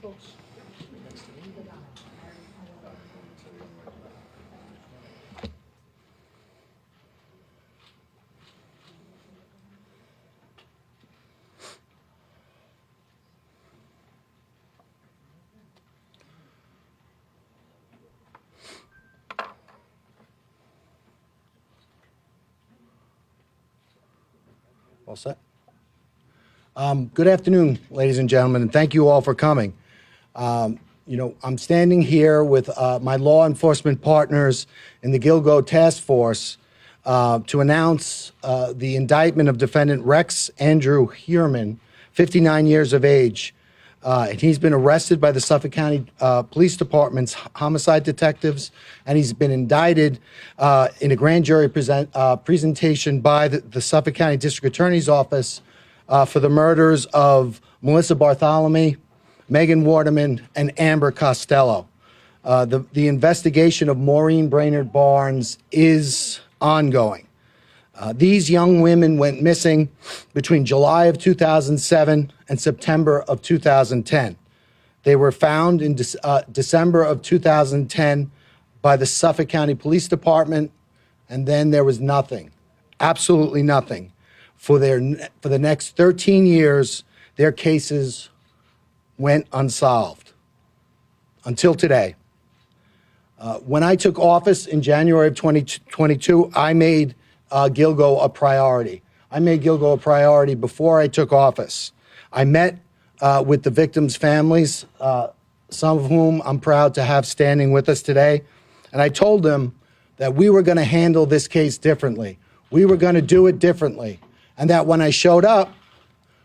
folks. Next to me. All set? Good afternoon, ladies and gentlemen, and thank you all for coming. I'm standing here with my law enforcement partners in the Gilgo Task Force to announce the indictment of defendant Rex Andrew Heerman, 59 years of age. And he's been arrested by the Suffolk County Police Department's homicide detectives, and he's been indicted in a grand jury presentation by the Suffolk County District Attorney's Office for the murders of Melissa Bartholomew, Megan Waterman, and Amber Costello. The investigation of Maureen Brainerd Barnes is ongoing. These young women went missing between July of 2007 and September of 2010. They were found in December of 2010 by the Suffolk County Police Department, and then there was nothing, absolutely nothing. For the next 13 years, their cases went unsolved until today. When I took office in January of 2022, I made Gilgo a priority. I made Gilgo a priority before I took office. I met with the victims' families, some of whom I'm proud to have standing with us today, and I told them that we were going to handle this case differently. We were going to do it differently, and that when I showed up,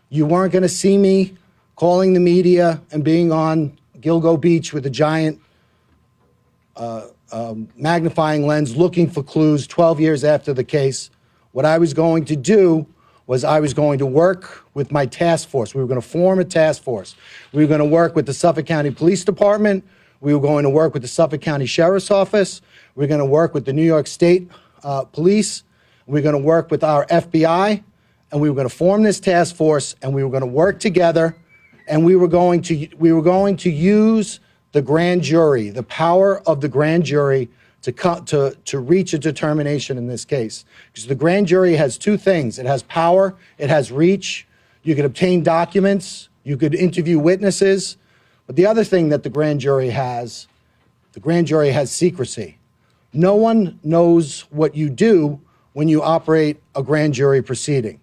you weren't going to see me calling the media and being on Gilgo Beach with a giant magnifying lens looking for clues 12 years after the case. What I was going to do was I was going to work with my task force. We were going to form a task force. We were going to work with the Suffolk County Police Department. We were going to work with the Suffolk County Sheriff's Office. We were going to work with the New York State Police. We were going to work with our FBI, and we were going to form this task force, and we were going to work together, and we were going to use the grand jury, the power of the grand jury to reach a determination in this case. Because the grand jury has two things. It has power, it has reach. You could obtain documents, you could interview witnesses. But the other thing that the grand jury has secrecy. No one knows what you do when you operate a grand jury proceeding.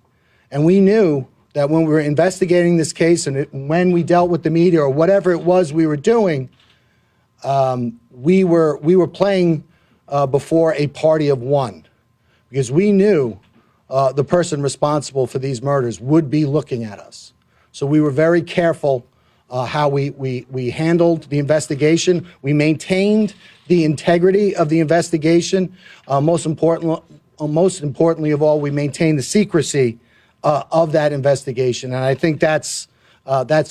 And we knew that when we were investigating this case and when we dealt with the media or whatever it was we were doing, we were playing before a party of one, because we knew the person responsible for these murders would be looking at us. So we were very careful how we handled the investigation. We maintained the integrity of the investigation. Most importantly of all, we maintained the secrecy of that investigation, and I think that's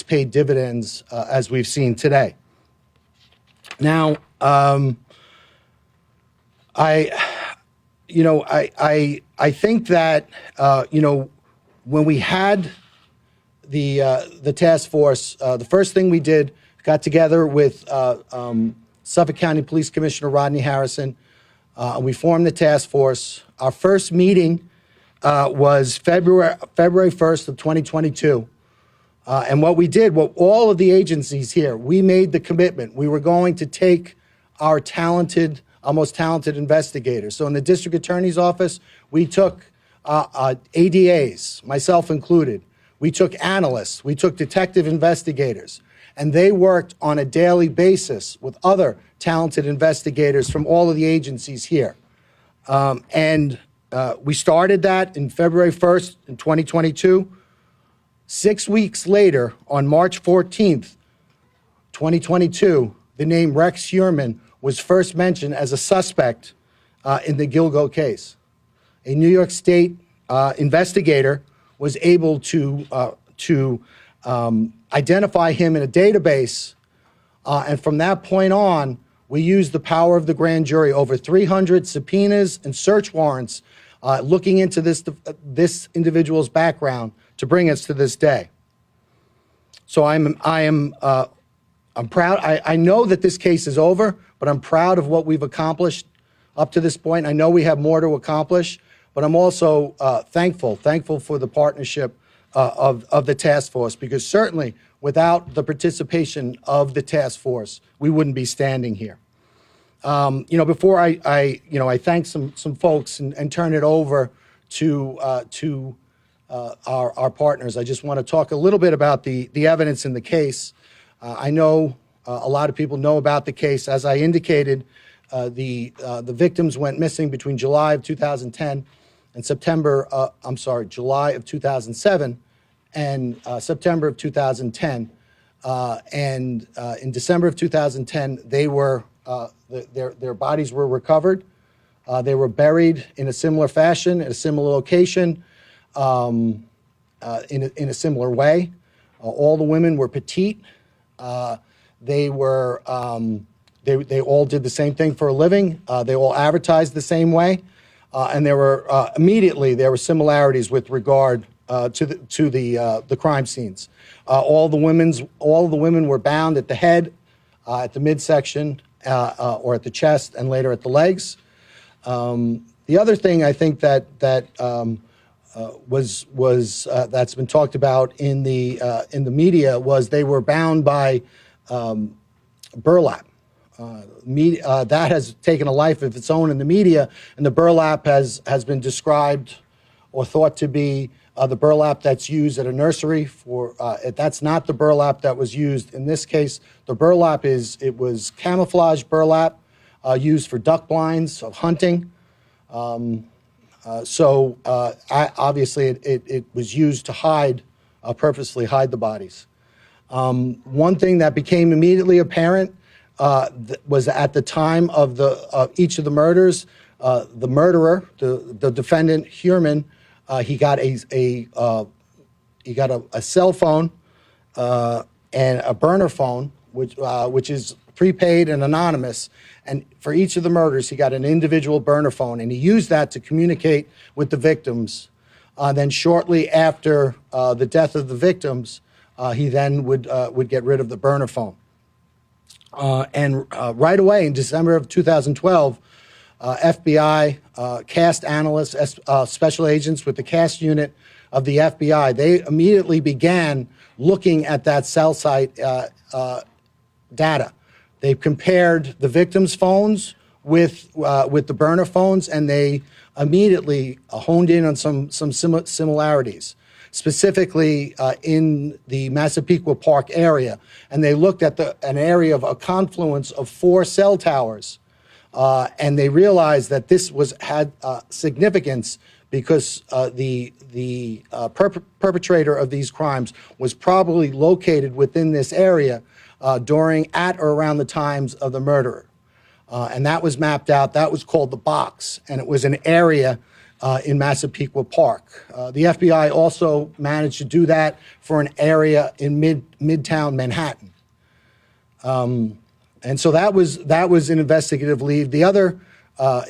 paid dividends as we've seen today. Now, I think that when we had the task force, the first thing we did, got together with Suffolk County Police Commissioner Rodney Harrison, and we formed the task force. Our first meeting was February 1st of 2022. And what we did, all of the agencies here, we made the commitment. We were going to take our most talented investigators. So in the district attorney's office, we took ADAs, myself included. We took analysts, we took detective investigators, and they worked on a daily basis with other talented investigators from all of the agencies here. We started that in February 1st in 2022. 6 weeks later, on March 14th, 2022, the name Rex Heerman was first mentioned as a suspect in the Gilgo case. A New York State investigator was able to identify him in a database, and from that point on, we used the power of the grand jury, over 300 subpoenas and search warrants looking into this individual's background to bring us to this day. So I am I'm proud. I know that this case is over, but I'm proud of what we've accomplished up to this point. I know we have more to accomplish, but I'm also thankful for the partnership of the task force, because certainly without the participation of the task force, we wouldn't be standing here. Before I thank some folks and turn it over to our partners, I just want to talk a little bit about the evidence in the case. I know a lot of people know about the case. As I indicated, the victims went missing between July of 2010 and July of 2007 and September of 2010. And in December of 2010, they were their bodies were recovered. They were buried in a similar fashion, at a similar location, in a similar way. All the women were petite. They were they all did the same thing for a living. They all advertised the same way, and there were immediately there were similarities with regard to the crime scenes. All the women were bound at the head, at the midsection, or at the chest, and later at the legs. The other thing I think that that's been talked about in the media was they were bound by burlap. That has taken a life of its own in the media, and the burlap has been described or thought to be the burlap that's used at a nursery for. That's not the burlap that was used in this case. The burlap was camouflage burlap used for duck blinds of hunting. Obviously it was used to purposely hide the bodies. One thing that became immediately apparent was at the time of each of the murders, the murderer, the defendant Heuermann, he got a cell phone and a burner phone, which is prepaid and anonymous. And for each of the murders, he got an individual burner phone, and he used that to communicate with the victims. Then shortly after the death of the victims, he then would get rid of the burner phone. And right away in December of 2012, FBI CAST analysts, special agents with the CAST unit of the FBI, they immediately began looking at that cell site data. They compared the victims' phones with the burner phones, and they immediately honed in on some similarities, specifically in the Massapequa Park area. And they looked at an area of a confluence of 4 cell towers, and they realized that this had significance because the perpetrator of these crimes was probably located within this area at or around the times of the murder. And that was mapped out. That was called the box, and it was an area in Massapequa Park. The FBI also managed to do that for an area in Midtown Manhattan. And so that was an investigative lead. The other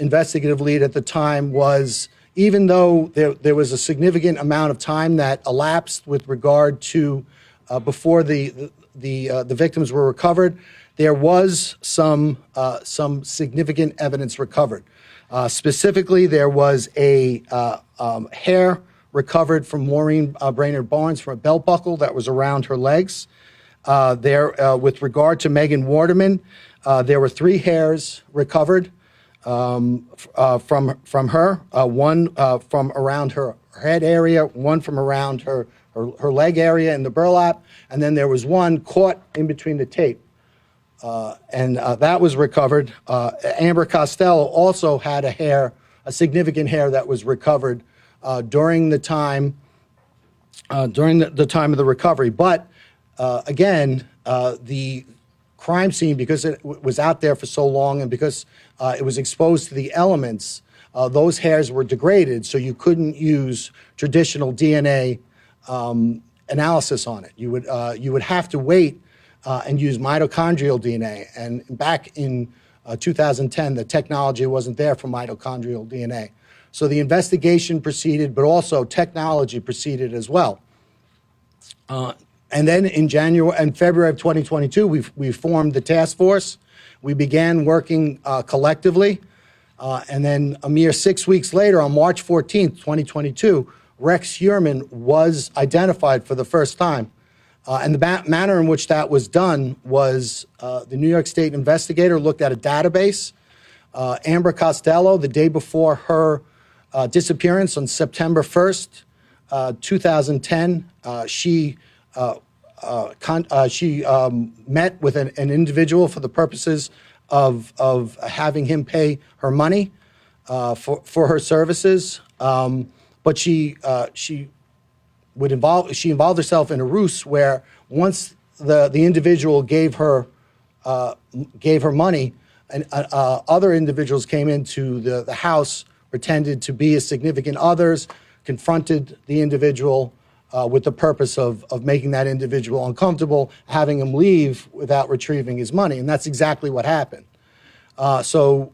investigative lead at the time was, even though there was a significant amount of time that elapsed with regard to before the victims were recovered, there was some significant evidence recovered. Specifically, there was a hair recovered from Maureen Brainerd Barnes from a belt buckle that was around her legs. With regard to Megan Waterman, there were 3 hairs recovered from her, one from around her head area, one from around her leg area in the burlap, and then there was one caught in between the tape. And that was recovered. Amber Costello also had a significant hair that was recovered during the time of the recovery. But again, the crime scene, because it was out there for so long and because it was exposed to the elements, those hairs were degraded, so you couldn't use traditional DNA analysis on it. You would have to wait and use mitochondrial DNA. And back in 2010, the technology wasn't there for mitochondrial DNA. So the investigation proceeded, but also technology proceeded as well. And then in January and February of 2022, we formed the task force. We began working collectively. And then a mere 6 weeks later, on March 14th, 2022, Rex Heuermann was identified for the first time. And the manner in which that was done was the New York State investigator looked at a database. Amber Costello, the day before her disappearance on September 1st, 2010, she met with an individual for the purposes of having him pay her money for her services. But she involved herself in a ruse where once the individual gave her money, and other individuals came into the house, pretended to be significant others, confronted the individual with the purpose of making that individual uncomfortable, having him leave without retrieving his money. And that's exactly what happened. So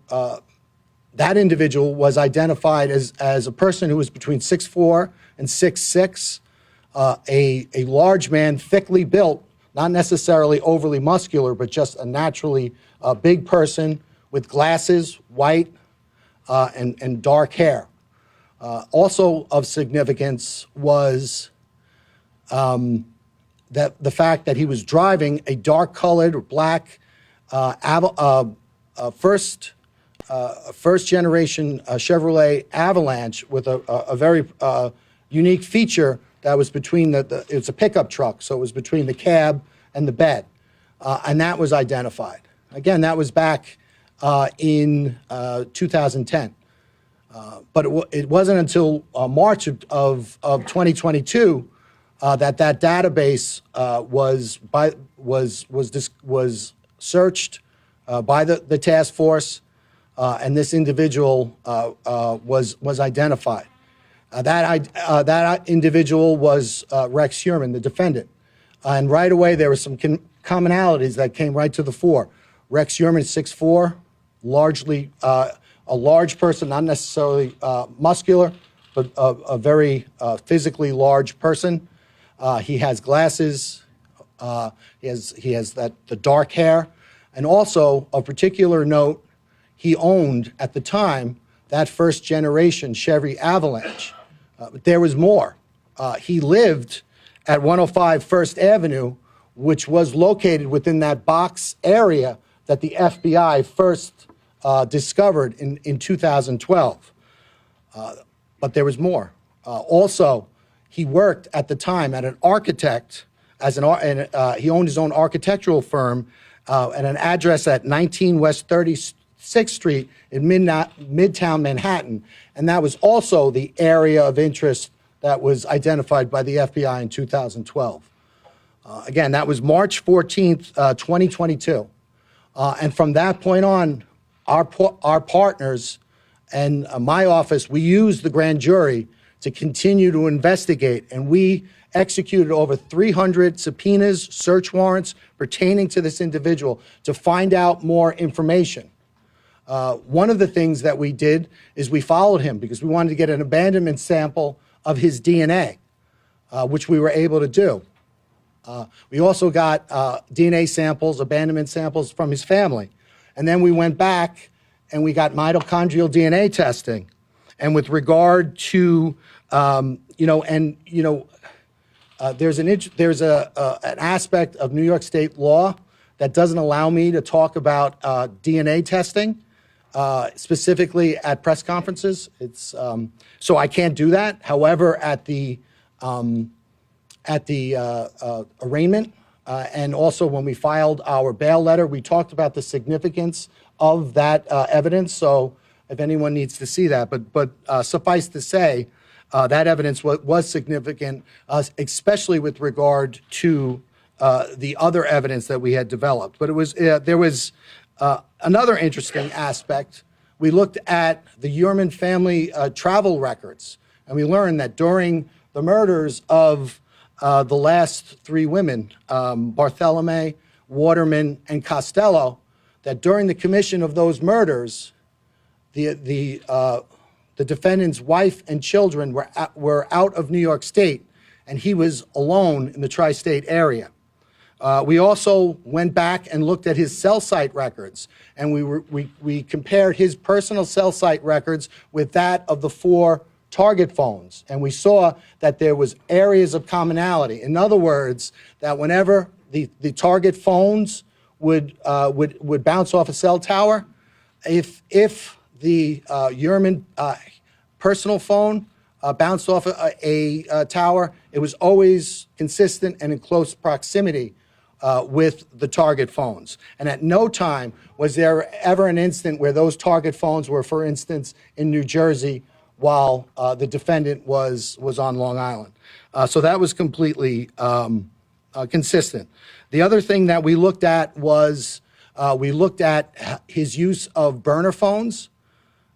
that individual was identified as a person who was between 6'4" and 6'6", a large man, thickly built, not necessarily overly muscular, but just a naturally big person with glasses, white, and dark hair. Also of significance was that the fact that he was driving a dark-colored black first generation Chevrolet Avalanche with a very unique feature that was between it's a pickup truck, so it was between the cab and the bed, and that was identified. Again, that was back in 2010. But it wasn't until March of 2022 that database was searched by the task force, and this individual was identified. That individual was Rex Heuermann, the defendant. And right away, there were some commonalities that came right to the fore. Rex Heuermann, 6'4", largely a large person, not necessarily muscular, but a very physically large person. He has glasses. He has the dark hair, and also of particular note, he owned at the time that first generation Chevy Avalanche. But there was more. He lived at 105 First Avenue, which was located within that box area that the FBI first discovered in 2012. But there was more. Also, he worked at the time at an architect, he owned his own architectural firm at an address at 19 West 36th Street in Midtown Manhattan. And that was also the area of interest that was identified by the FBI in 2012. Again, that was March 14th, 2022. And from that point on, our partners and my office, we used the grand jury to continue to investigate, and we executed over 300 subpoenas, search warrants pertaining to this individual to find out more information. One of the things that we did is we followed him because we wanted to get an abandonment sample of his DNA, which we were able to do. We also got DNA samples, abandonment samples from his family. And then we went back and we got mitochondrial DNA testing. And with regard to, there's an aspect of New York State law that doesn't allow me to talk about DNA testing, specifically at press conferences. It's so I can't do that. However, at the arraignment and also when we filed our bail letter, we talked about the significance of that evidence. So if anyone needs to see that, but suffice to say, that evidence was significant, especially with regard to the other evidence that we had developed. But it was there was another interesting aspect. We looked at the Heuermann family travel records, and we learned that during the murders of the last three women, Bartholomew, Waterman, and Costello, that during the commission of those murders, the defendant's wife and children were out of New York State, and he was alone in the tri-state area. We also went back and looked at his cell site records, and we compared his personal cell site records with that of the 4 target phones, and we saw that there was areas of commonality. In other words, that whenever the target phones would bounce off a cell tower, if the Uriman personal phone bounced off a tower, it was always consistent and in close proximity with the target phones. And at no time was there ever an instant where those target phones were, for instance, in New Jersey while the defendant was on Long Island. So that was completely consistent. The other thing that we looked at was we looked at his use of burner phones,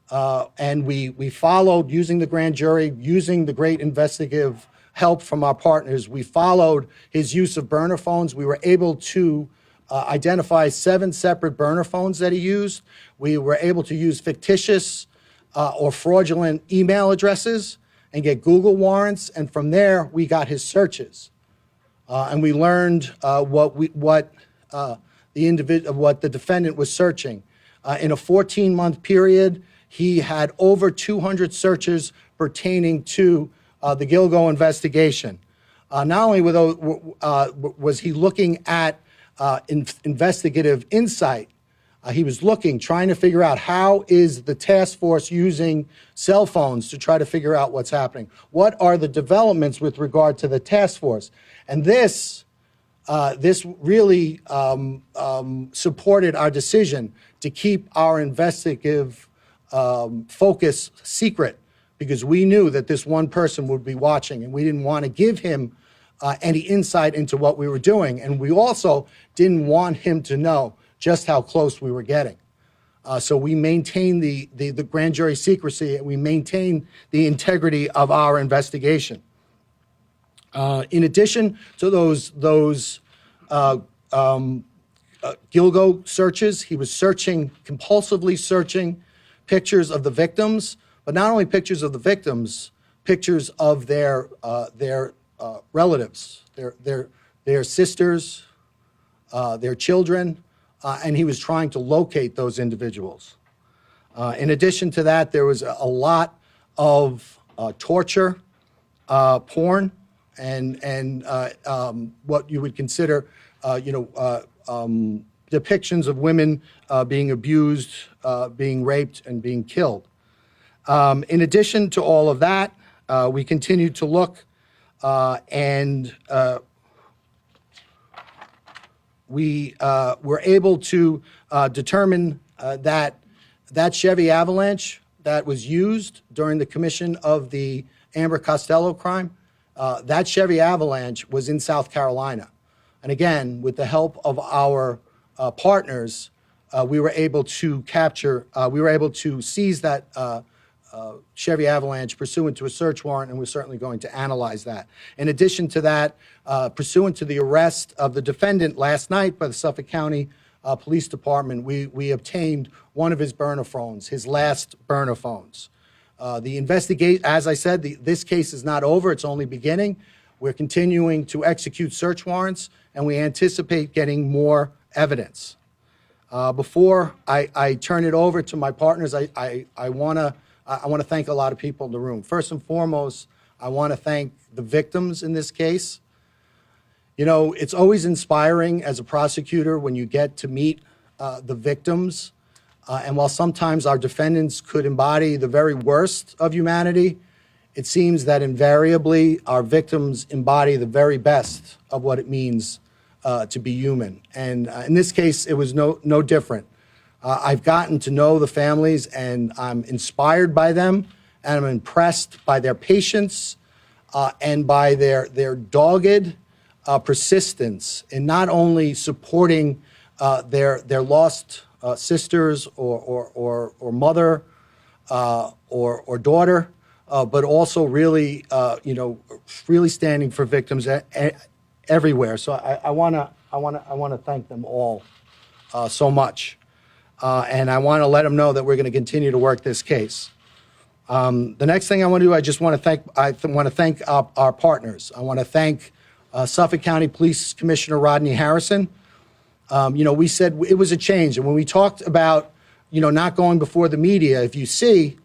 and we followed, using the grand jury, using the great investigative help from our partners, we followed his use of burner phones. We were able to identify 7 separate burner phones that he used. We were able to use fictitious or fraudulent email addresses and get Google warrants, and from there we got his searches. And we learned what the defendant was searching. In a 14-month period, he had over 200 searches pertaining to the Gilgo investigation. Not only was he looking at investigative insight, he was trying to figure out how is the task force using cell phones to try to figure out what's happening. What are the developments with regard to the task force? And this really supported our decision to keep our investigative focus secret, because we knew that this one person would be watching, and we didn't want to give him any insight into what we were doing. And we also didn't want him to know just how close we were getting. So we maintained the grand jury secrecy, and we maintained the integrity of our investigation. In addition to those Gilgo searches, he was compulsively searching pictures of the victims, but not only pictures of the victims, pictures of their relatives, their sisters, their children, and he was trying to locate those individuals. In addition to that, there was a lot of torture, porn, and what you would consider, depictions of women being abused, being raped, and being killed. In addition to all of that, we continued to look, and we were able to determine that Chevy Avalanche that was used during the commission of the Amber Costello crime, that Chevy Avalanche was in South Carolina. And again, with the help of our partners, we were able to seize that Chevy Avalanche pursuant to a search warrant, and we're certainly going to analyze that. In addition to that, pursuant to the arrest of the defendant last night by the Suffolk County Police Department, we obtained one of his burner phones, his last burner phones. As I said, this case is not over, it's only beginning. We're continuing to execute search warrants, and we anticipate getting more evidence. Before I turn it over to my partners, I want to thank a lot of people in the room. First and foremost, I want to thank the victims in this case. You know, it's always inspiring as a prosecutor when you get to meet the victims. And while sometimes our defendants could embody the very worst of humanity, it seems that invariably our victims embody the very best of what it means to be human. And in this case, it was no different. I've gotten to know the families, and I'm inspired by them, and I'm impressed by their patience and by their dogged persistence in not only supporting their lost sisters or mother or daughter, but also really, really standing for victims everywhere. So I want to thank them all so much. And I want to let them know that we're going to continue to work this case. The next thing I want to do, I just want to thank, our partners. I want to thank Suffolk County Police Commissioner Rodney Harrison. We said it was a change, and when we talked about, not going before the media, if you see,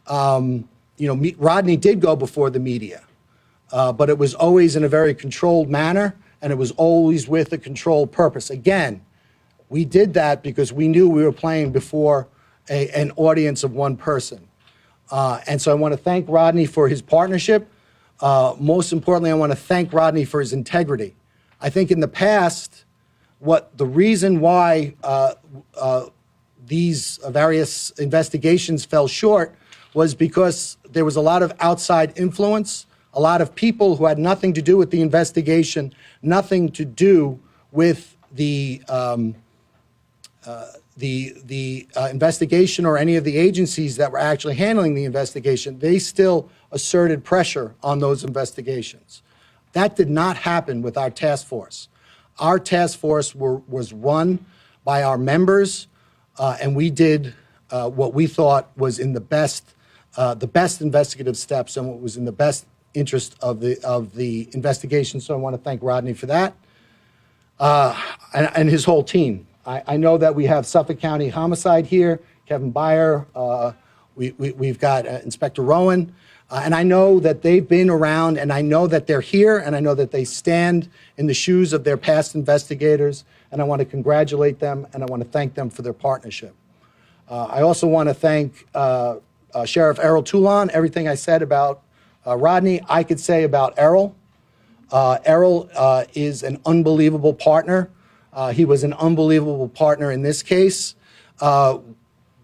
Rodney did go before the media, but it was always in a very controlled manner, and it was always with a controlled purpose. Again, we did that because we knew we were playing before an audience of one person. And so I want to thank Rodney for his partnership. Most importantly, I want to thank Rodney for his integrity. I think in the past, the reason why these various investigations fell short was because there was a lot of outside influence, a lot of people who had nothing to do with the investigation, nothing to do with the investigation or any of the agencies that were actually handling the investigation. They still asserted pressure on those investigations. That did not happen with our task force. Our task force was run by our members, and we did what we thought was in the best investigative steps and what was in the best interest of the investigation. So I want to thank Rodney for that, and his whole team. I know that we have Suffolk County Homicide here, Kevin Beyer. We've got Inspector Rowan. And I know that they've been around, and I know that they're here, and I know that they stand in the shoes of their past investigators, and I want to congratulate them, and I want to thank them for their partnership. I also want to thank Sheriff Errol Toulon. Everything I said about Rodney, I could say about Errol. Errol is an unbelievable partner. He was an unbelievable partner in this case.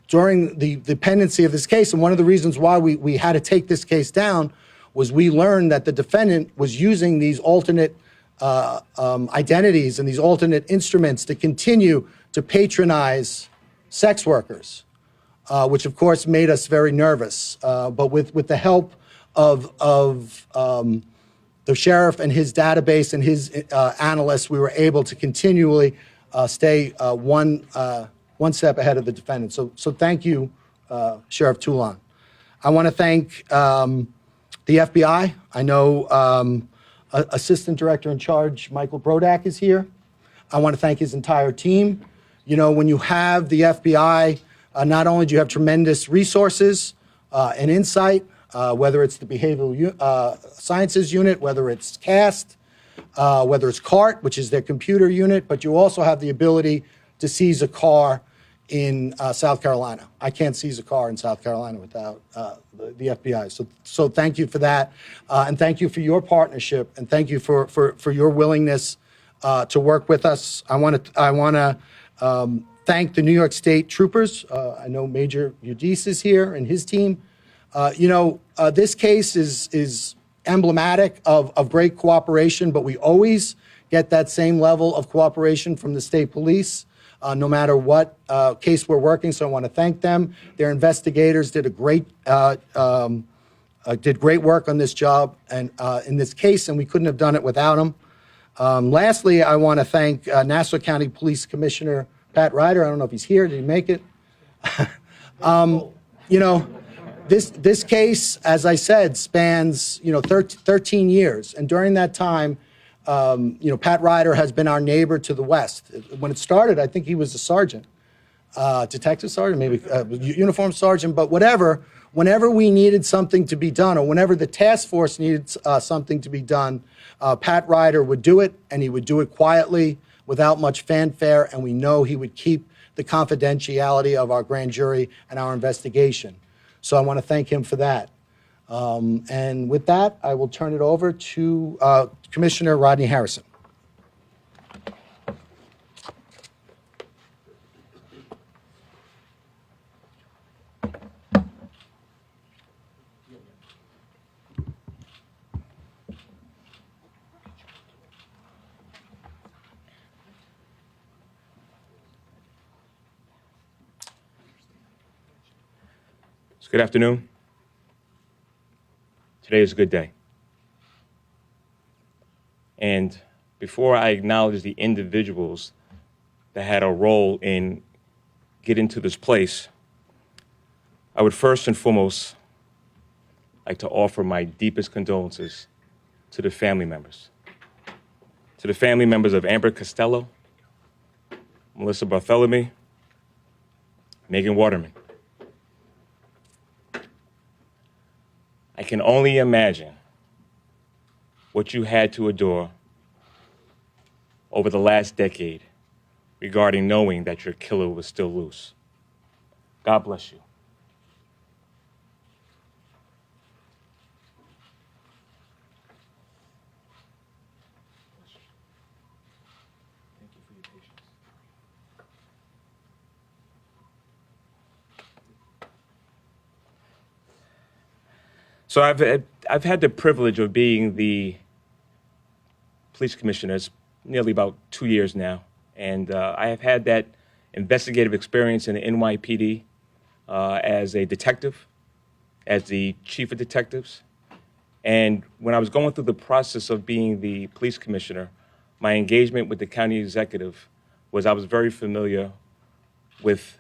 During the pendency of this case, and one of the reasons why we had to take this case down was we learned that the defendant was using these alternate identities and these alternate instruments to continue to patronize sex workers, which of course made us very nervous. But with the help of the sheriff and his database and his analysts, we were able to continually stay one step ahead of the defendant. So thank you, Sheriff Toulon. I want to thank the FBI. I know Assistant Director in Charge Michael Brodak is here. I want to thank his entire team. When you have the FBI, not only do you have tremendous resources and insight, whether it's the Behavioral Sciences Unit, whether it's CAST, whether it's CART, which is their computer unit, but you also have the ability to seize a car in South Carolina. I can't seize a car in South Carolina without the FBI. So thank you for that, and thank you for your partnership, and thank you for your willingness to work with us. I want to thank the New York State troopers. I know Major Udis is here and his team. This case is emblematic of great cooperation, but we always get that same level of cooperation from the state police. No matter what case we're working, so I want to thank them. Their investigators did great work on this job and in this case, and we couldn't have done it without them. Lastly, I want to thank Nassau County Police Commissioner Pat Ryder. I don't know if he's here. Did he make it? This case, as I said, spans 13 years, and during that time, Pat Ryder has been our neighbor to the west. When it started, I think he was a sergeant, detective sergeant, maybe uniform sergeant, but whatever. Whenever we needed something to be done, or whenever the task force needed something to be done, Pat Ryder would do it, and he would do it quietly, without much fanfare, and we know he would keep the confidentiality of our grand jury and our investigation. So I want to thank him for that. And with that, I will turn it over to Commissioner Rodney Harrison. Good afternoon. Today is a good day. And before I acknowledge the individuals that had a role in getting to this place, I would first and foremost like to offer my deepest condolences to the family members. To the family members of Amber Costello, Melissa Bartholomew, Megan Waterman. I can only imagine what you had to endure over the last decade regarding knowing that your killer was still loose. God bless you. Thank you for your patience. So I've had the privilege of being the police commissioner. It's nearly about 2 years now. And I have had that investigative experience in the NYPD as a detective, as the chief of detectives. And when I was going through the process of being the police commissioner, my engagement with the county executive was I was very familiar with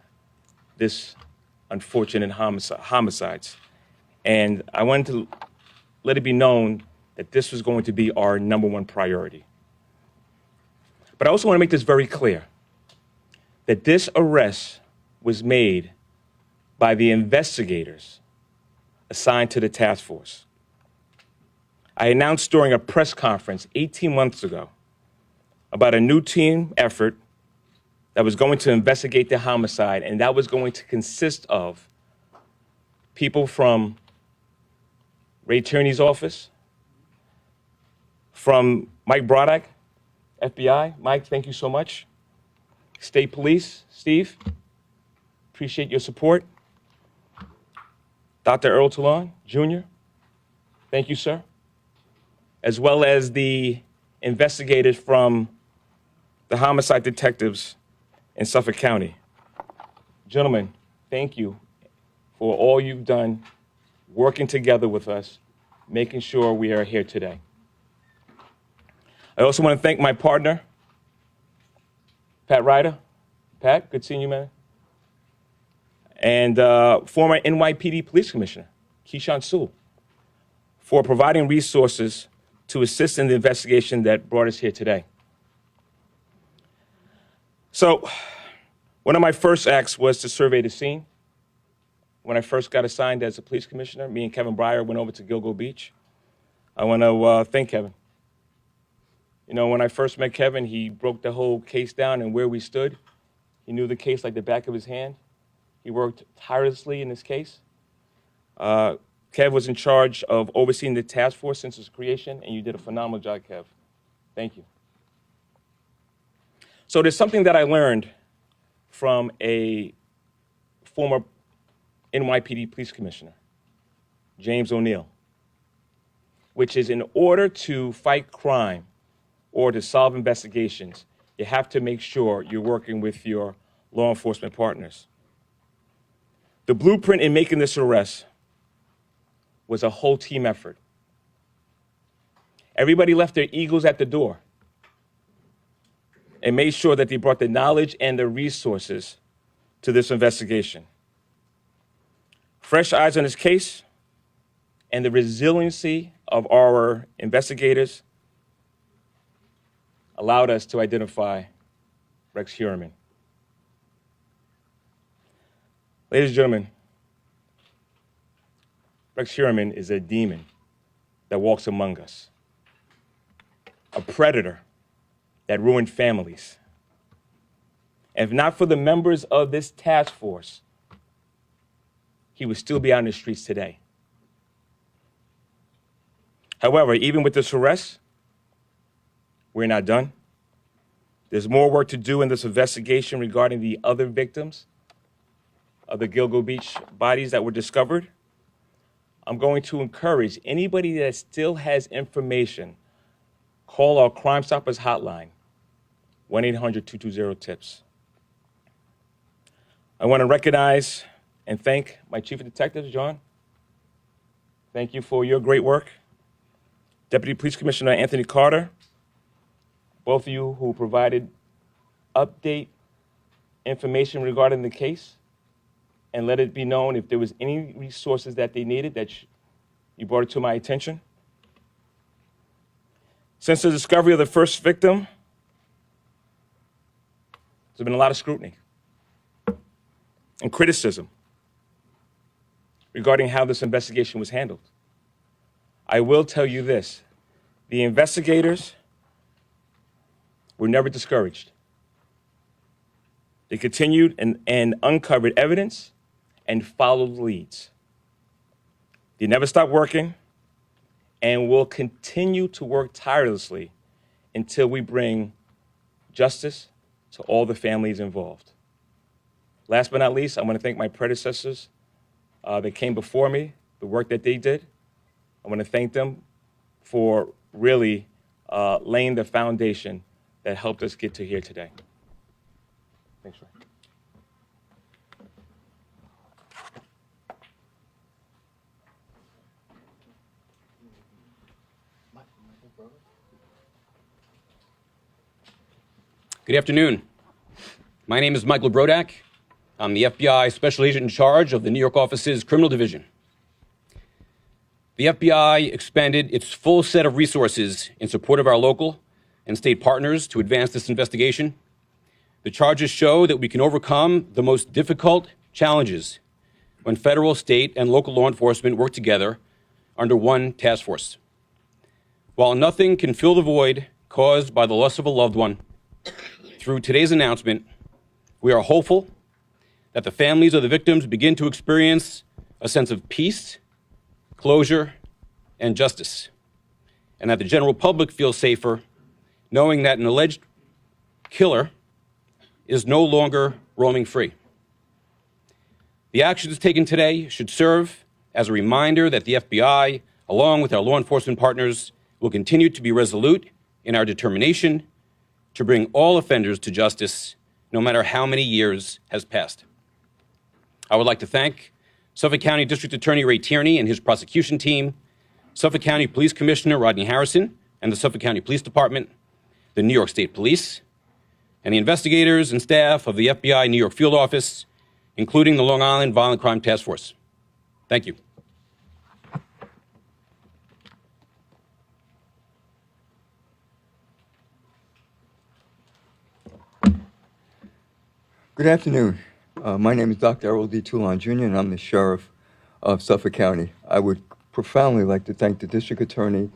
this unfortunate homicides. And I wanted to let it be known that this was going to be our #1 priority. But I also want to make this very clear, that this arrest was made by the investigators assigned to the task force. I announced during a press conference 18 months ago about a new team effort that was going to investigate the homicide, and that was going to consist of people from Ray Tierney's office, from Mike Broddock, FBI. Mike, thank you so much. State Police, Steve, appreciate your support. Dr. Earl Toulon, Jr., thank you, sir. As well as the investigators from the homicide detectives in Suffolk County. Gentlemen, thank you for all you've done, working together with us, making sure we are here today. I also want to thank my partner, Pat Ryder. Pat, good seeing you, man. And former NYPD Police Commissioner, Keyshawn Sewell, for providing resources to assist in the investigation that brought us here today. So, one of my first acts was to survey the scene. When I first got assigned as a police commissioner, me and Kevin Breyer went over to Gilgo Beach. I want to thank Kevin. You know, when I first met Kevin, he broke the whole case down and where we stood. He knew the case like the back of his hand. He worked tirelessly in this case. Kev was in charge of overseeing the task force since its creation, and you did a phenomenal job, Kev. Thank you. So there's something that I learned from a former NYPD police commissioner, James O'Neill, which is in order to fight crime or to solve investigations, you have to make sure you're working with your law enforcement partners. The blueprint in making this arrest was a whole team effort. Everybody left their egos at the door and made sure that they brought the knowledge and the resources to this investigation. Fresh eyes on this case and the resiliency of our investigators allowed us to identify Rex Heuermann. Ladies and gentlemen, Rex Heuermann is a demon that walks among us, a predator that ruined families. And if not for the members of this task force, he would still be out in the streets today. However, even with this arrest, we're not done. There's more work to do in this investigation regarding the other victims of the Gilgo Beach bodies that were discovered. I'm going to encourage anybody that still has information, call our Crime Stoppers hotline, 1-800-220-TIPS. I want to recognize and thank my Chief of Detectives, John. Thank you for your great work. Deputy Police Commissioner Anthony Carter, both of you who provided update information regarding the case and let it be known if there was any resources that they needed that You brought it to my attention. Since the discovery of the first victim, there's been a lot of scrutiny and criticism regarding how this investigation was handled. I will tell you this, the investigators were never discouraged. They continued and uncovered evidence and followed leads. They never stopped working and will continue to work tirelessly until we bring justice to all the families involved. Last but not least, I want to thank my predecessors that came before me, the work that they did. I want to thank them for really laying the foundation that helped us get to here today. Thanks, Ray. Good afternoon. My name is Michael Brodak. I'm the FBI Special Agent in charge of the New York office's Criminal Division. The FBI expended its full set of resources in support of our local and state partners to advance this investigation. The charges show that we can overcome the most difficult challenges when federal, state, and local law enforcement work together under one task force. While nothing can fill the void caused by the loss of a loved one, through today's announcement, we are hopeful that the families of the victims begin to experience a sense of peace, closure, and justice, and that the general public feels safer knowing that an alleged killer is no longer roaming free. The actions taken today should serve as a reminder that the FBI, along with our law enforcement partners, will continue to be resolute in our determination to bring all offenders to justice, no matter how many years has passed. I would like to thank Suffolk County District Attorney Ray Tierney and his prosecution team, Suffolk County Police Commissioner Rodney Harrison and the Suffolk County Police Department, the New York State Police, and the investigators and staff of the FBI New York Field Office, including the Long Island Violent Crime Task Force. Thank you. Good afternoon. My name is Dr. Errol D. Toulon, Jr., and I'm the Sheriff of Suffolk County. I would profoundly like to thank the District Attorney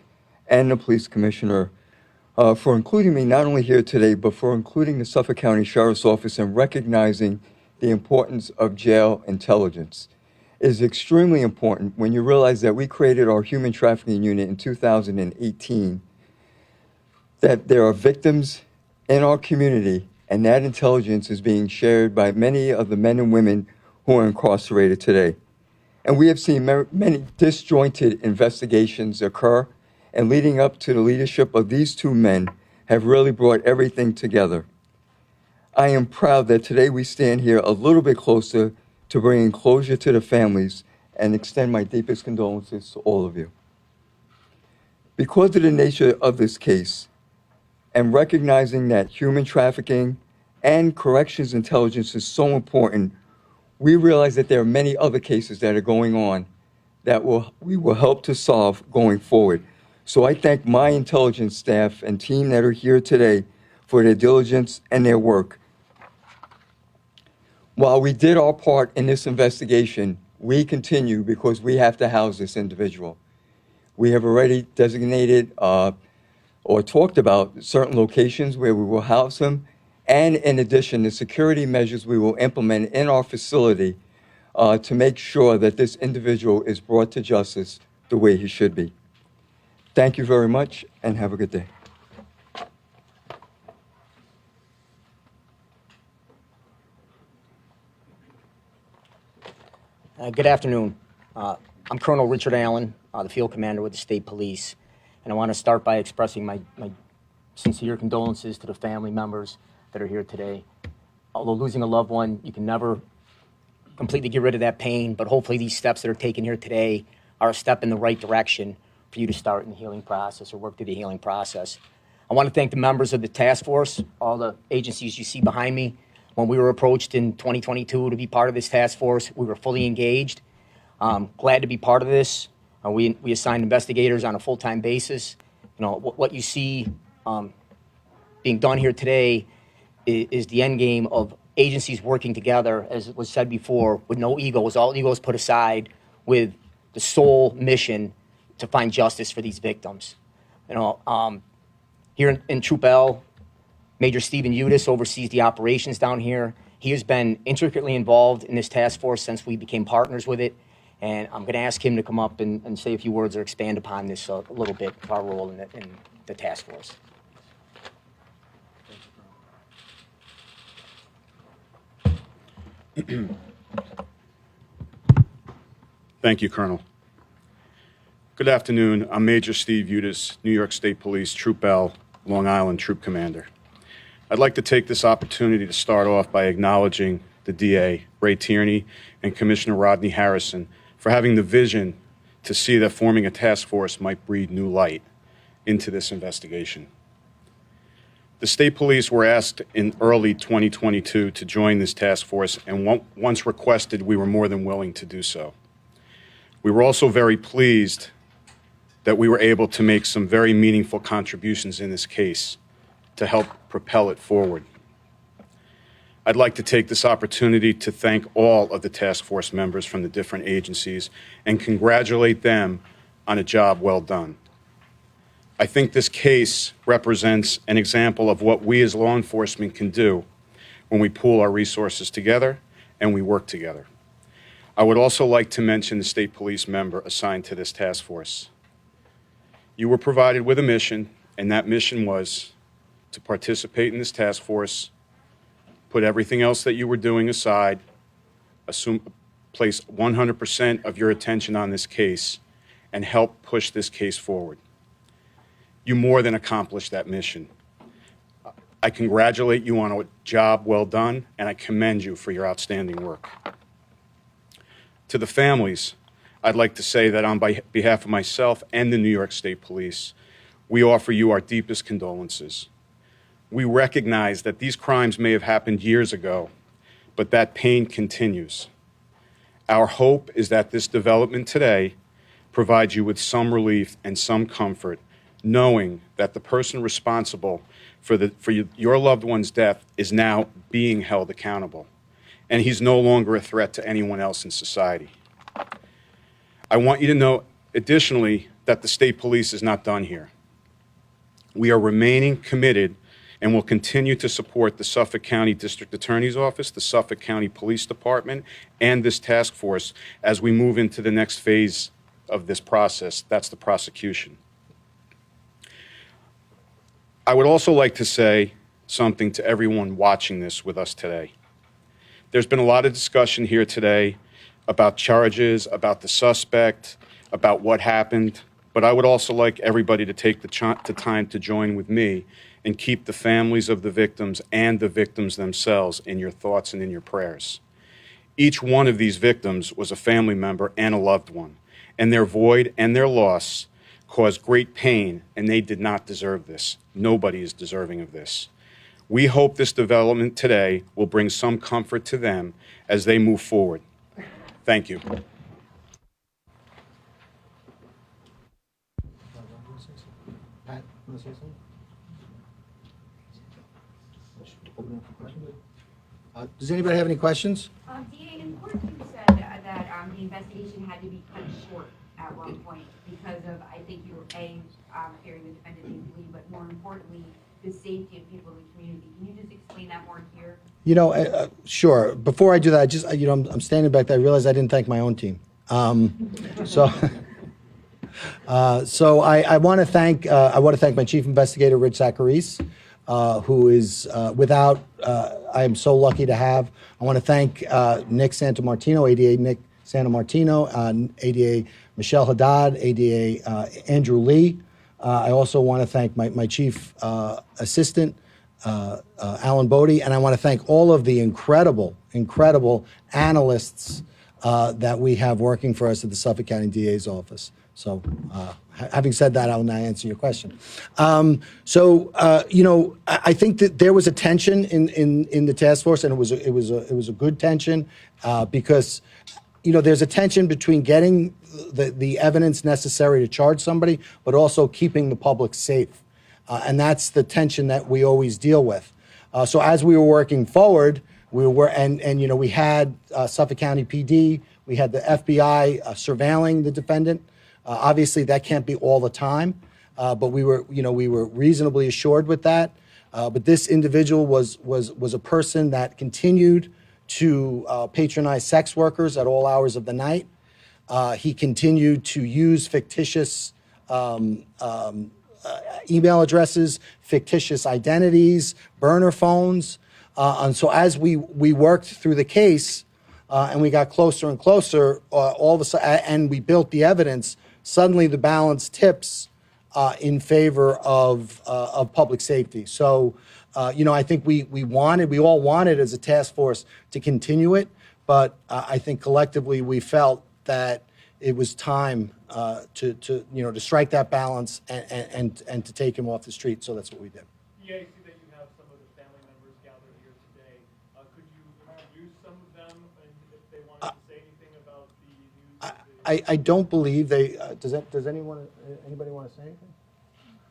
and the Police Commissioner for including me not only here today, but for including the Suffolk County Sheriff's Office and recognizing the importance of jail intelligence. It is extremely important when you realize that we created our human trafficking unit in 2018, that there are victims in our community, and that intelligence is being shared by many of the men and women who are incarcerated today. And we have seen many disjointed investigations occur, and leading up to the leadership of these two men have really brought everything together. I am proud that today we stand here a little bit closer to bringing closure to the families and extend my deepest condolences to all of you. Because of the nature of this case, and recognizing that human trafficking and corrections intelligence is so important, we realize that there are many other cases that are going on that we will help to solve going forward. So I thank my intelligence staff and team that are here today for their diligence and their work. While we did our part in this investigation, we continue because we have to house this individual. We have already designated or talked about certain locations where we will house him, and in addition, the security measures we will implement in our facility to make sure that this individual is brought to justice the way he should be. Thank you very much, and have a good day. Good afternoon. I'm Colonel Richard Allen, the field commander with the State Police, and I want to start by expressing my sincere condolences to the family members that are here today. Although losing a loved one, you can never completely get rid of that pain, but hopefully these steps that are taken here today are a step in the right direction for you to start in the healing process or work through the healing process. I want to thank the members of the task force, all the agencies you see behind me. When we were approached in 2022 to be part of this task force, we were fully engaged. Glad to be part of this. We assigned investigators on a full-time basis. You know, what you see being done here today is the end game of agencies working together, as was said before, with no egos, all egos put aside, with the sole mission to find justice for these victims. You know, here in Troop L, Major Stephen Udis oversees the operations down here. He has been intricately involved in this task force since we became partners with it. And I'm going to ask him to come up and say a few words or expand upon this a little bit, our role in the task force. Thank you, Colonel. Good afternoon. I'm Major Steve Udis, New York State Police, Troop L, Long Island Troop Commander. I'd like to take this opportunity to start off by acknowledging the DA, Ray Tierney, and Commissioner Rodney Harrison for having the vision to see that forming a task force might breathe new light into this investigation. The state police were asked in early 2022 to join this task force, and once requested, we were more than willing to do so. We were also very pleased that we were able to make some very meaningful contributions in this case to help propel it forward. I'd like to take this opportunity to thank all of the task force members from the different agencies and congratulate them on a job well done. I think this case represents an example of what we as law enforcement can do when we pool our resources together and we work together. I would also like to mention the state police member assigned to this task force. You were provided with a mission, and that mission was to participate in this task force, put everything else that you were doing aside, place 100% of your attention on this case, and help push this case forward. You more than accomplished that mission. I congratulate you on a job well done, and I commend you for your outstanding work. To the families, I'd like to say that on behalf of myself and the New York State Police, we offer you our deepest condolences. We recognize that these crimes may have happened years ago, but that pain continues. Our hope is that this development today provides you with some relief and some comfort, knowing that the person responsible for your loved one's death is now being held accountable, and he's no longer a threat to anyone else in society. I want you to know, additionally, that the state police is not done here. We are remaining committed and will continue to support the Suffolk County District Attorney's Office, the Suffolk County Police Department, and this task force as we move into the next phase of this process. That's the prosecution. I would also like to say something to everyone watching this with us today. There's been a lot of discussion here today about charges, about the suspect, about what happened, but I would also like everybody to take the time to join with me and keep the families of the victims and the victims themselves in your thoughts and in your prayers. Each one of these victims was a family member and a loved one, and their void and their loss caused great pain, and they did not deserve this. Nobody is deserving of this. We hope this development today will bring some comfort to them as they move forward. Thank you. Pat, want to say something? Open up for questions. Does anybody have any questions? DA, in court you said that the investigation had to be cut short at one point because of, I think you were fearing the defendant being bleed, but more importantly, the safety of people in the community. Can you just explain that more here? You know, sure. Before I do that, I'm standing back there. I realized I didn't thank my own team. So I want to thank my chief investigator, Rich Zacharis, who is I am so lucky to have. I want to thank Nick Santamartino, ADA Nick Santamartino, ADA Michelle Haddad, ADA Andrew Lee. I also want to thank my chief assistant, Alan Bodie, and I want to thank all of the incredible analysts that we have working for us at the Suffolk County DA's office. So having said that, I will now answer your question. I think that there was a tension in the task force, and it was a good tension because, there's a tension between getting the evidence necessary to charge somebody, but also keeping the public safe. And that's the tension that we always deal with. So as we were working forward, we had Suffolk County PD, we had the FBI surveilling the defendant. Obviously, that can't be all the time, but we were reasonably assured with that. But this individual was a person that continued to patronize sex workers at all hours of the night. He continued to use fictitious email addresses, fictitious identities, burner phones. And so as we worked through the case and we got closer and closer, all of a sudden, and we built the evidence, suddenly the balance tips in favor of public safety. So, I think we all wanted as a task force to continue it, but I think collectively we felt that it was time to strike that balance and to take him off the street. So that's what we did. Yeah, I see that you have some of the family members gathered here today. Could you introduce some of them and if they wanted to say anything about the news? I don't believe they. Does anybody want to say anything?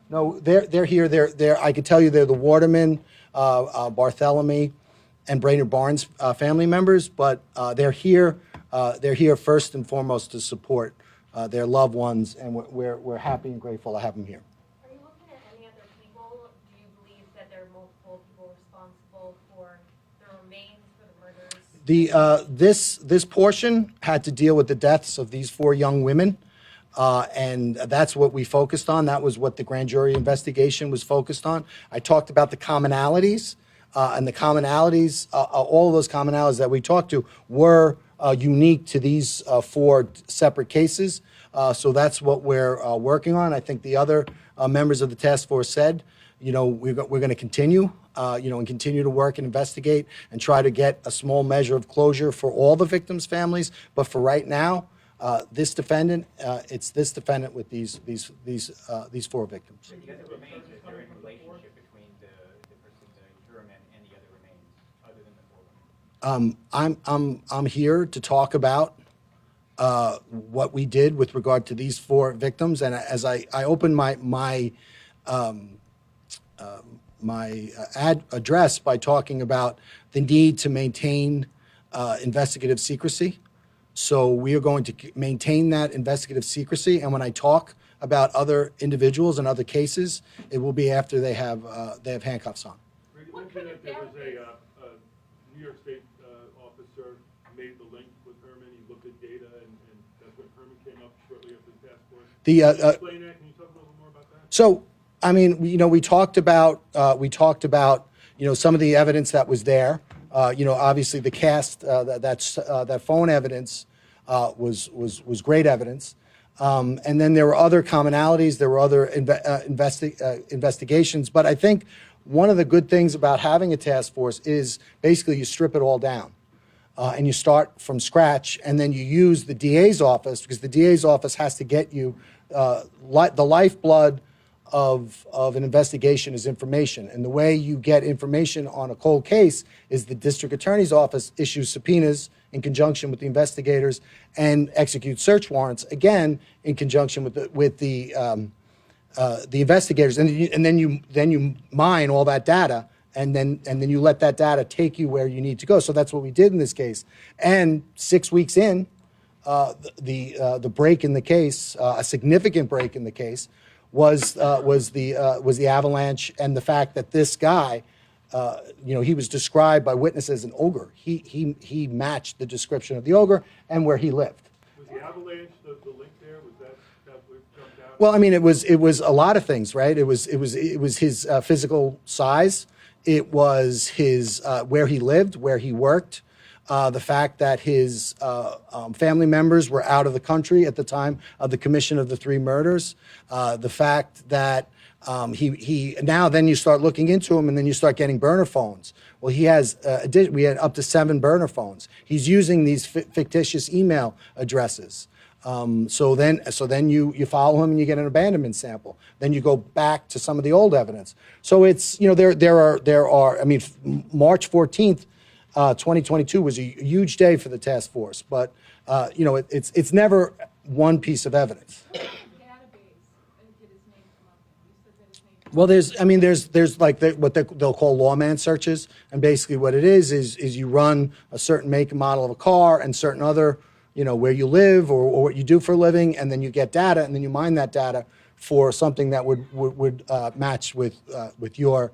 No, they're here. They're. I could tell you they're the Waterman, Bartholomew, and Brainerd Barnes family members, but they're here. They're here first and foremost to support their loved ones, and we're happy and grateful to have them here. Are you looking at any other people? Do you believe that there are multiple people responsible for the remains for the murders? This portion had to deal with the deaths of these 4 young women, and that's what we focused on. That was what the grand jury investigation was focused on. I talked about the commonalities, and the commonalities, all of those commonalities that we talked to were unique to these 4 separate cases. So that's what we're working on. I think the other members of the task force said, we're going to continue, and continue to work and investigate and try to get a small measure of closure for all the victims' families. But for right now, this defendant, it's this defendant with these 4 victims. The other remains, is there any relationship between the German and the other remains, other than the 4 women? I'm here to talk about what we did with regard to these 4 victims, and as I opened my address by talking about the need to maintain investigative secrecy. So we are going to maintain that investigative secrecy, and when I talk about other individuals and other cases, it will be after they have handcuffs on. You mentioned that there was a New York State officer made the link with Herman. He looked at data, and that's when Herman came up shortly after the task force. Can you explain that? Can you talk a little more about that? So, we talked about some of the evidence that was there. Obviously the cast, that phone evidence was great evidence. And then there were other commonalities, there were other investigations. But I think one of the good things about having a task force is basically you strip it all down. And you start from scratch, and then you use the DA's office, because the DA's office has to get you the lifeblood of an investigation is information. And the way you get information on a cold case is the district attorney's office issues subpoenas in conjunction with the investigators and executes search warrants, again, in conjunction with the investigators. And then you mine all that data, and then you let that data take you where you need to go. So that's what we did in this case. And 6 weeks in, the break in the case, a significant break in the case, was the avalanche and the fact that this guy, he was described by witnesses as an ogre. He matched the description of the ogre and where he lived. Was the avalanche the link there? Was that what jumped out? Well, it was a lot of things, right? It was his physical size. It was his where he lived, where he worked. The fact that his family members were out of the country at the time of the commission of the 3 murders. The fact that he now then you start looking into him, and then you start getting burner phones. Well, we had up to 7 burner phones. He's using these fictitious email addresses. So then you follow him and you get an abandonment sample. Then you go back to some of the old evidence. So it's there are March 14th. 2022 was a huge day for the task force, but it's never one piece of evidence. Database, and did his name come up? You said that his name. Well, there's like what they'll call lawman searches, and basically what it is you run a certain make and model of a car and certain other, where you live or what you do for a living, and then you get data, and then you mine that data for something that would match with your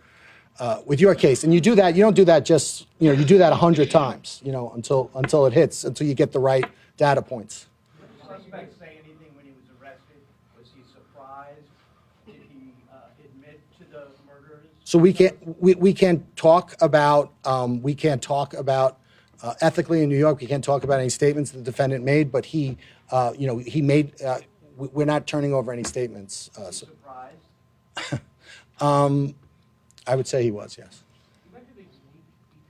case. And you do that. You don't do that just you do that 100 times, until it hits, until you get the right data points. Did the suspect say anything when he was arrested? Was he surprised? Did he admit to the murders? So we can't talk about ethically in New York. We can't talk about any statements the defendant made, but he made. We're not turning over any statements. Surprised? I would say he was, yes. You mentioned a unique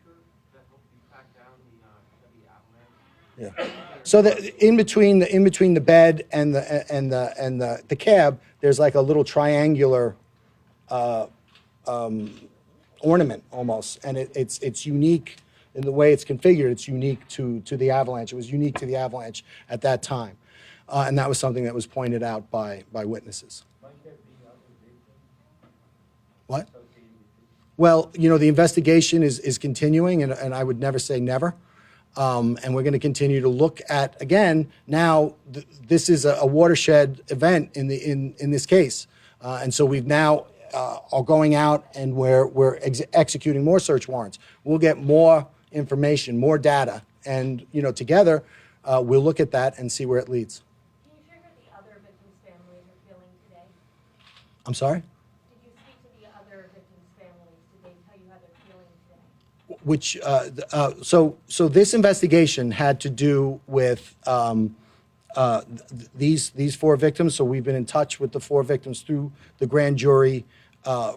feature that helped you track down the Chevy Avalanche. Yeah. So in between the bed and the cab, there's like a little triangular ornament almost, and it's unique in the way it's configured. It's unique to the Avalanche. It was unique to the Avalanche at that time, and that was something that was pointed out by witnesses. What? Well, the investigation is continuing, and I would never say never. And we're going to continue to look at, again, now this is a watershed event in this case. And so we've now are going out and we're executing more search warrants. We'll get more information, more data, and together we'll look at that and see where it leads. Can you share what the other victims' families are feeling today? I'm sorry? Did you speak to the other victims' families? Did they tell you how they're feeling today? Which so this investigation had to do with these four victims. So we've been in touch with the four victims through the grand jury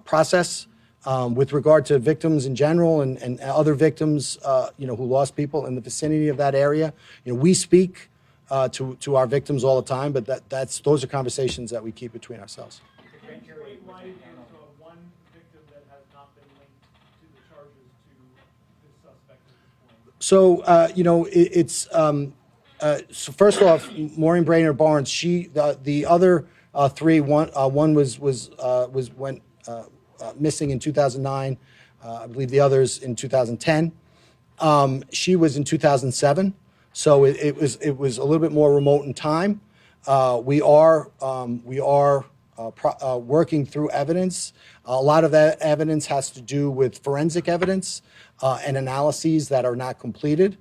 process. With regard to victims in general and other victims, who lost people in the vicinity of that area, we speak to our victims all the time. But those are conversations that we keep between ourselves. The grand jury light is one victim that has not been linked to the charges to this suspect at this point. So, so first off, Maureen Brainerd Barnes, the other three, one went missing in 2009. I believe the others in 2010. She was in 2007, so it was a little bit more remote in time. We are working through evidence. A lot of that evidence has to do with forensic evidence and analyses that are not completed.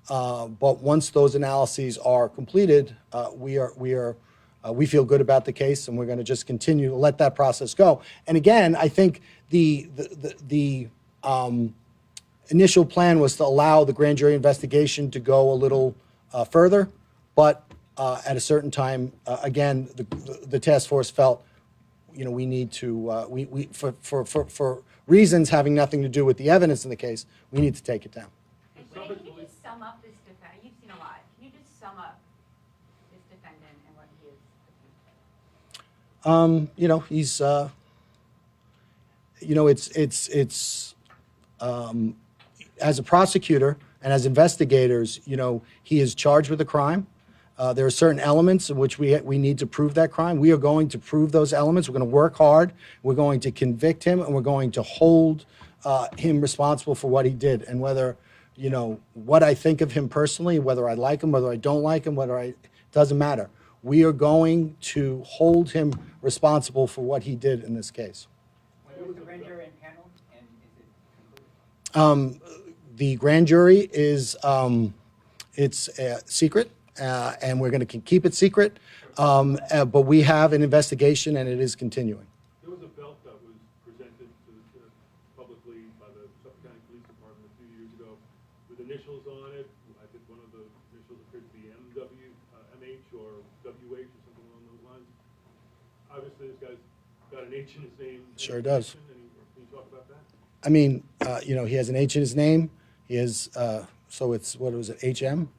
But once those analyses are completed, we feel good about the case, and we're going to just continue to let that process go. And again, I think the initial plan was to allow the grand jury investigation to go a little further, but at a certain time, again, the task force felt, we need to, for reasons having nothing to do with the evidence in the case, we need to take it down. And can you just sum up this defendant? You've seen a lot. Can you just sum up this defendant and what he is? He's, as a prosecutor and as investigators, he is charged with a crime. There are certain elements in which we need to prove that crime. We are going to prove those elements. We're going to work hard. We're going to convict him, and we're going to hold him responsible for what he did. And whether, what I think of him personally, whether I like him, whether I don't like him, doesn't matter. We are going to hold him responsible for what he did in this case. When was the grand jury impaneled, and is it concluded? The grand jury is it's secret, and we're going to keep it secret. But we have an investigation, and it is continuing. There was a belt that was presented publicly by the Suffolk County Police Department a few years ago with initials on it. I think one of the initials appeared to be MH or WH or something along those lines. Obviously, this guy's got an H in his name. Sure does. Can you talk about that? I mean, he has an H in his name. He has, so it's, what was it, HM?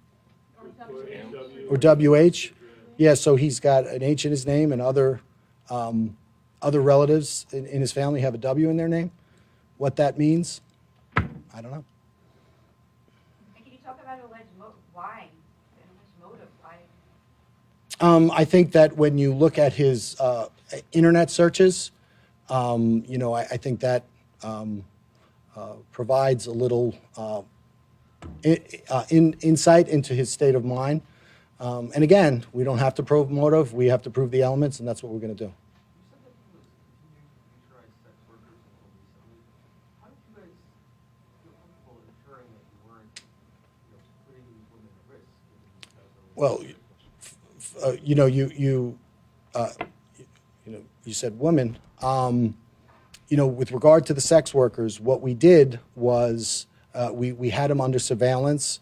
Or WH? Yeah, so he's got an H in his name, and other relatives in his family have a W in their name. What that means, I don't know. And can you talk about alleged why? The alleged motive? Why? I think that when you look at his internet searches, I think that provides a little insight into his state of mind. And again, we don't have to prove motive, we have to prove the elements, and that's what we're going to do. Well, you said women. With regard to the sex workers, what we did was we had him under surveillance.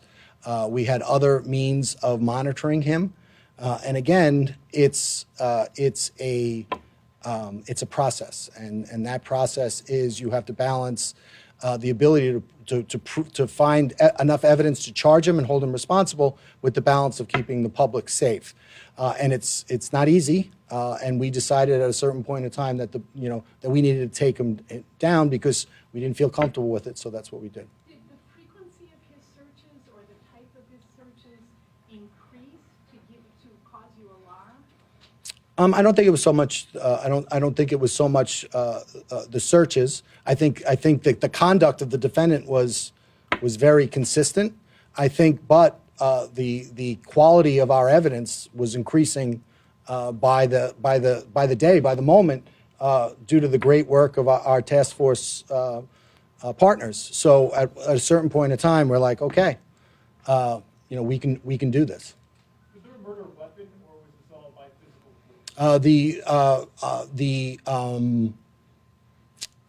We had other means of monitoring him, and again, it's a process, and that process is you have to balance the ability to find enough evidence to charge him and hold him responsible with the balance of keeping the public safe. And it's not easy. And we decided at a certain point in time that that we needed to take him down because we didn't feel comfortable with it. So that's what we did. Did the frequency of his searches or the type of his searches increase to cause you alarm? I don't think it was so much. I don't think it was so much the searches. I think that the conduct of the defendant was very consistent. I think, but the quality of our evidence was increasing by the day, by the moment, due to the great work of our task force partners. So at a certain point in time, we're like, okay, we can do this. Was there a murder weapon, or was this all by physical force?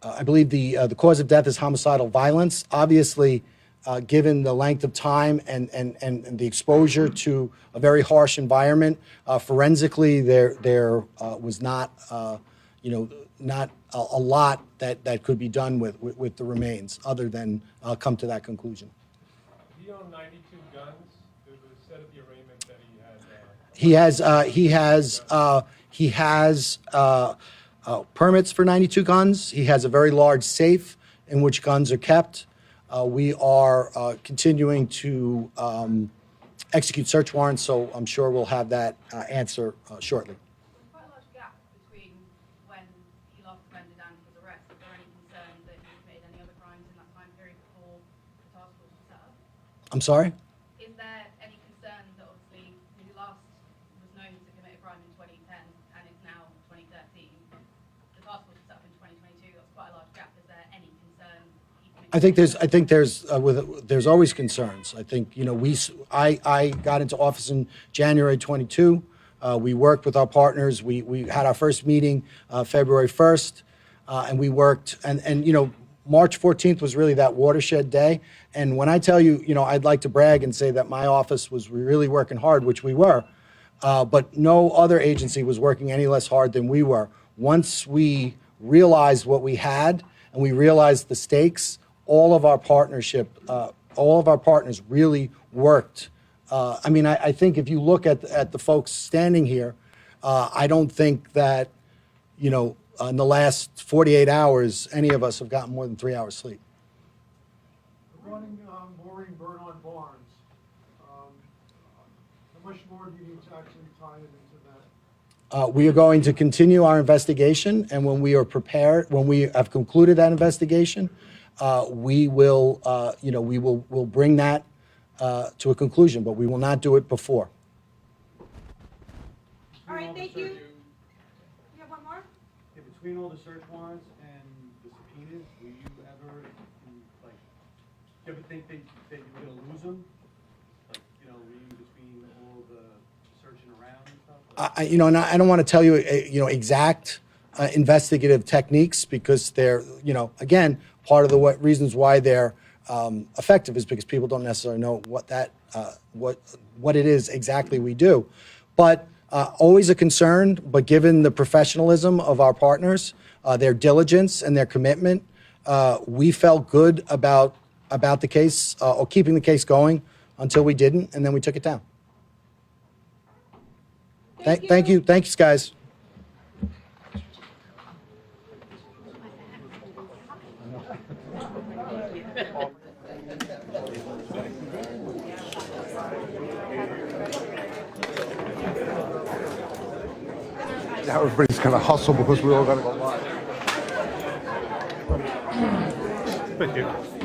I believe the cause of death is homicidal violence. Obviously, given the length of time and the exposure to a very harsh environment, forensically there was not not a lot that could be done with the remains, other than come to that conclusion. He owned 92 guns. It was said at the arraignment that He has permits for 92 guns. He has a very large safe in which guns are kept. We are continuing to execute search warrants, so I'm sure we'll have that answer shortly. There's quite a large gap between when he last went down his arrest. Is there any concern that he committed any other crimes in that time period before the task force was set up? I'm sorry? Is there any concern that obviously he last was known to commit a crime in 2010 and it's now 2013? The task force was set up in 2022. That's quite a large gap. Is there any concern? I think there's always concerns. I think I got into office in January 22. We worked with our partners. We had our first meeting February 1st, and we worked. And March 14th was really that watershed day. And when I tell you, I'd like to brag and say that my office was really working hard, which we were, but no other agency was working any less hard than we were. Once we realized what we had and we realized the stakes, all of our partners really worked. I think if you look at the folks standing here, I don't think that, in the last 48 hours, any of us have gotten more than 3 hours sleep. Running mooring burn-on barns. How much more do you need to actually tie it into that? We are going to continue our investigation, and when we are prepared, when we have concluded that investigation, we will, we'll bring that to a conclusion, but we will not do it before. All right, thank you. You have one more? Yeah, between all the search warrants and the subpoenas, will you ever, you ever think that you were going to lose them? Reading between all the searching around and stuff? And I don't want to tell you, exact investigative techniques, because they're, again, part of the reasons why they're effective is because people don't necessarily know what it is exactly we do. But always a concern, but given the professionalism of our partners, their diligence and their commitment, we felt good about the case, or keeping the case going until we didn't, and then we took it down. Thank you. Thanks, guys. Now everybody's gonna hustle because we all gotta go live. Thank you.